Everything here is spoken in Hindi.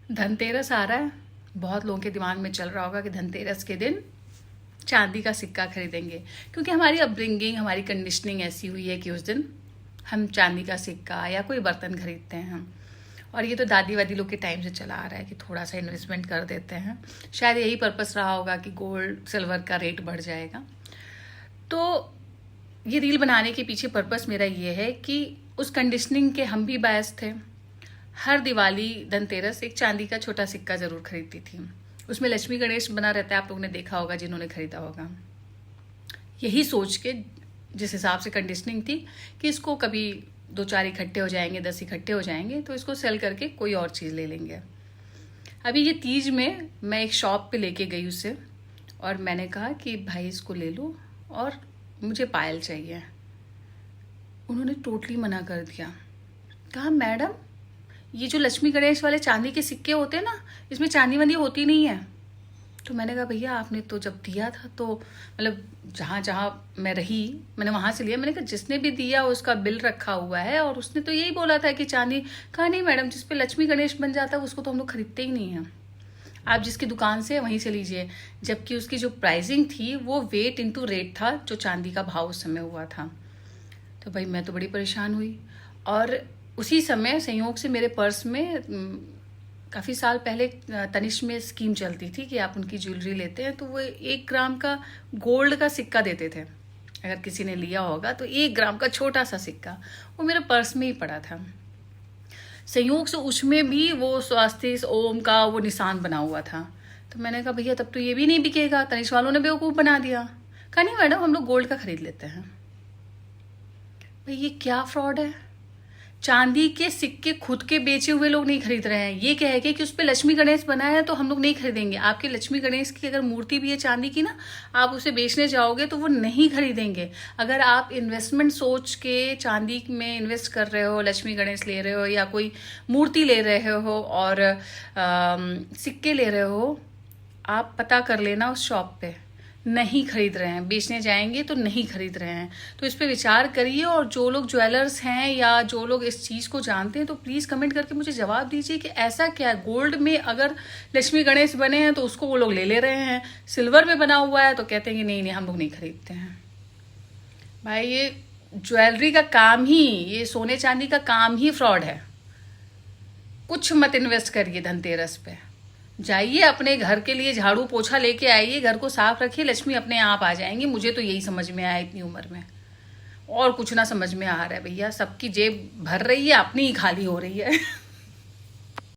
धनतेरस आ रहा है। बहुत लोगों के दिमाग में चल रहा होगा कि धनतेरस के दिन चांदी का सिक्का खरीदेंगे, क्योंकि हमारी अपब्रिंगिंग, हमारी कंडीशनिंग ऐसी हुई है कि उस दिन हम चांदी का सिक्का या कोई बर्तन खरीदते हैं हम। और ये तो दादी वादी लोग के टाइम से चला आ रहा है कि थोड़ा सा इन्वेस्टमेंट कर देते हैं। शायद यही पर्पस रहा होगा कि गोल्ड सिल्वर का रेट बढ़ जाएगा। तो ये रील बनाने के पीछे पर्पस मेरा ये है कि उस कंडीशनिंग के हम भी बायस थे। हर दिवाली, धनतेरस एक चांदी का छोटा सिक्का ज़रूर खरीदती थी। उसमें लक्ष्मी गणेश बना रहता है, आप लोगों ने देखा होगा जिन्होंने खरीदा होगा। यही सोच के, जिस हिसाब से कंडीशनिंग थी कि इसको कभी 2-4 इकट्ठे हो जाएंगे, 10 इकट्ठे हो जाएंगे तो इसको सेल करके कोई और चीज़ ले लेंगे। अभी ये तीज में मैं एक शॉप पे लेके गई उसे, और मैंने कहा कि भाई इसको ले लो और मुझे पायल चाहिए। उन्होंने टोटली मना कर दिया। कहा मैडम, ये जो लक्ष्मी गणेश वाले चांदी के सिक्के होते हैं ना, इसमें चांदी वांदी होती नहीं है। तो मैंने कहा भैया आपने तो जब दिया था तो मतलब जहाँ जहाँ मैं रही मैंने वहाँ से लिया। मैंने कहा जिसने भी दिया उसका बिल रखा हुआ है और उसने तो यही बोला था कि चांदी। कहा नहीं मैडम, जिस पे लक्ष्मी गणेश बन जाता है उसको तो हम लोग खरीदते ही नहीं हैं। आप जिसकी दुकान से वहीं से लीजिए। जबकि उसकी जो प्राइसिंग थी वो वेट इंटू रेट था जो चांदी का भाव उस समय हुआ था। तो भाई मैं तो बड़ी परेशान हुई। और उसी समय संयोग से मेरे पर्स में काफ़ी साल पहले तनिष्क में स्कीम चलती थी कि आप उनकी ज्वेलरी लेते हैं तो वो 1 ग्राम का गोल्ड का सिक्का देते थे। अगर किसी ने लिया होगा तो 1 ग्राम का छोटा सा सिक्का वो मेरे पर्स में ही पड़ा था। संयोग से उसमें भी वो स्वास्तिक ओम का वो निशान बना हुआ था। तो मैंने कहा भैया तब तो ये भी नहीं बिकेगा, तनिष्क वालों ने बेवकूफ़ बना दिया। कहा नहीं मैडम, हम लोग गोल्ड का खरीद लेते हैं। भाई ये क्या फ्रॉड है। चांदी के सिक्के खुद के बेचे हुए लोग नहीं खरीद रहे हैं। ये कह के कि उस पर लक्ष्मी गणेश बना है तो हम लोग नहीं खरीदेंगे। आपके लक्ष्मी गणेश की अगर मूर्ति भी है चांदी की ना, आप उसे बेचने जाओगे तो वो नहीं खरीदेंगे। अगर आप इन्वेस्टमेंट सोच के चांदी में इन्वेस्ट कर रहे हो, लक्ष्मी गणेश ले रहे हो या कोई मूर्ति ले रहे हो और सिक्के ले रहे हो, आप पता कर लेना उस शॉप पे नहीं खरीद रहे हैं। बेचने जाएंगे तो नहीं खरीद रहे हैं। तो इस पे विचार करिए। और जो लोग ज्वेलर्स हैं या जो लोग इस चीज़ को जानते हैं तो प्लीज़ कमेंट करके मुझे जवाब दीजिए कि ऐसा क्या है। गोल्ड में अगर लक्ष्मी गणेश बने हैं तो उसको वो लोग ले रहे हैं, सिल्वर में बना हुआ है तो कहते हैं कि नहीं नहीं हम लोग नहीं खरीदते हैं। भाई ये ज्वेलरी का काम ही, ये सोने चांदी का काम ही फ्रॉड है। कुछ मत इन्वेस्ट करिए धनतेरस पे। जाइए अपने घर के लिए झाड़ू पोछा लेके आइए, घर को साफ रखिए, लक्ष्मी अपने आप आ जाएंगी। मुझे तो यही समझ में आया इतनी उम्र में, और कुछ ना समझ में आ रहा है भैया। सबकी जेब भर रही है, अपनी ही खाली हो रही है।